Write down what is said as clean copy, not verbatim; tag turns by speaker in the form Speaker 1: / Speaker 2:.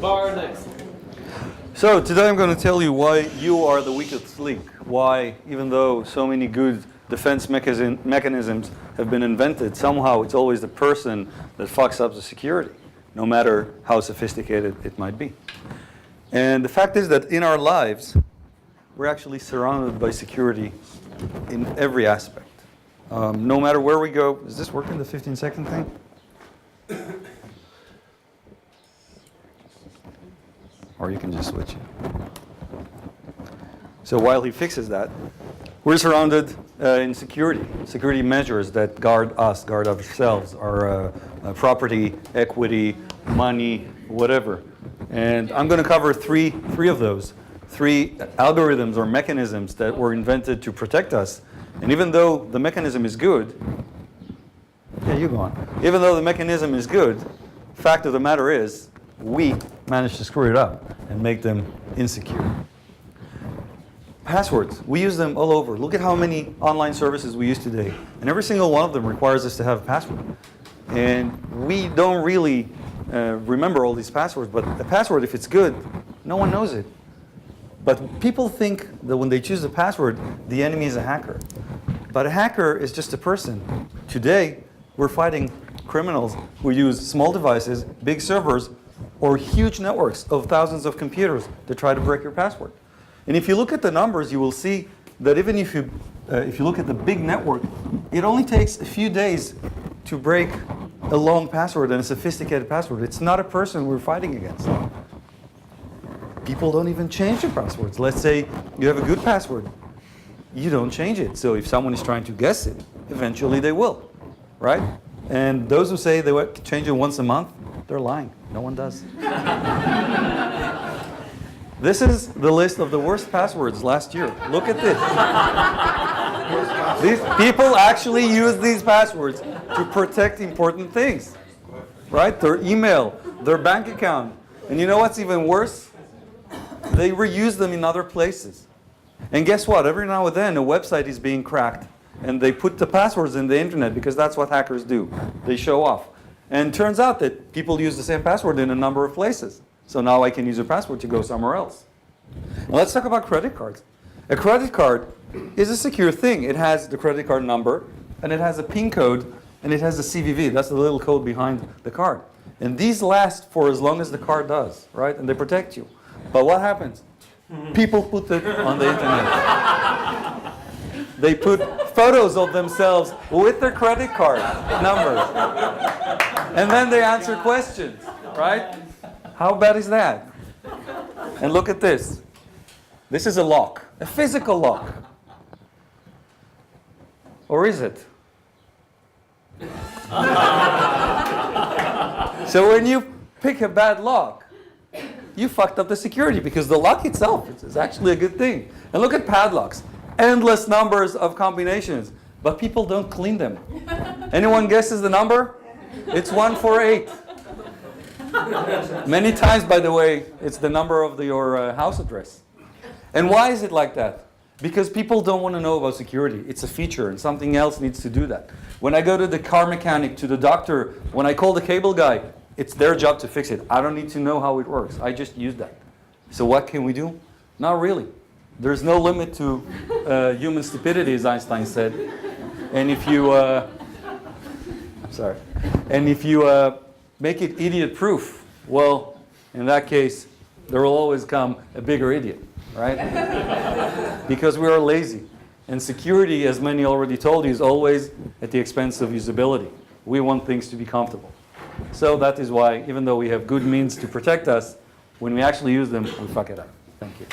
Speaker 1: Bar next.
Speaker 2: So today I'm going to tell you why you are the weakest link. Why, even though so many good defense mechanisms have been invented, somehow it's always the person that fucks up the security, no matter how sophisticated it might be. And the fact is that in our lives, we're actually surrounded by security in every aspect. No matter where we go. Is this working, the 15-second thing? Or you can just switch it. So while he fixes that, we're surrounded in security. Security measures that guard us, guard ourselves, our property, equity, money, whatever. And I'm going to cover three of those. Three algorithms or mechanisms that were invented to protect us. And even though the mechanism is good, yeah, you go on. Even though the mechanism is good, fact of the matter is, we managed to screw it up and make them insecure. Passwords, we use them all over. Look at how many online services we use today. And every single one of them requires us to have a password. And we don't really remember all these passwords, but a password, if it's good, no one knows it. But people think that when they choose a password, the enemy is a hacker. But a hacker is just a person. Today, we're fighting criminals who use small devices, big servers, or huge networks of thousands of computers to try to break your password. And if you look at the numbers, you will see that even if you look at the big network, it only takes a few days to break a long password and a sophisticated password. It's not a person we're fighting against. People don't even change their passwords. Let's say you have a good password. You don't change it. So if someone is trying to guess it, eventually they will, right? And those who say they change it once a month, they're lying. No one does. This is the list of the worst passwords last year. Look at this. These people actually use these passwords to protect important things, right? Their email, their bank account. And you know what's even worse? They reuse them in other places. And guess what? Every now and then a website is being cracked and they put the passwords in the internet because that's what hackers do. They show off. And it turns out that people use the same password in a number of places. So now I can use a password to go somewhere else. Now let's talk about credit cards. A credit card is a secure thing. It has the credit card number and it has a PIN code and it has a CVV. That's the little code behind the card. And these last for as long as the card does, right? And they protect you. But what happens? People put it on the internet. They put photos of themselves with their credit card numbers. And then they answer questions, right? How bad is that? And look at this. This is a lock, a physical lock. Or is it? So when you pick a bad lock, you fucked up the security because the lock itself is actually a good thing. And look at padlocks. Endless numbers of combinations, but people don't clean them. Anyone guesses the number? It's 148. Many times, by the way, it's the number of your house address. And why is it like that? Because people don't want to know about security. It's a feature and something else needs to do that. When I go to the car mechanic, to the doctor, when I call the cable guy, it's their job to fix it. I don't need to know how it works. I just use that. So what can we do? Not really. There's no limit to human stupidity, as Einstein said. And if you, make it idiot-proof, well, in that case, there will always come a bigger idiot, right? Because we are lazy. And security, as many already told you, is always at the expense of usability. We want things to be comfortable. So that is why, even though we have good means to protect us, when we actually use them, we fuck it up. Thank you.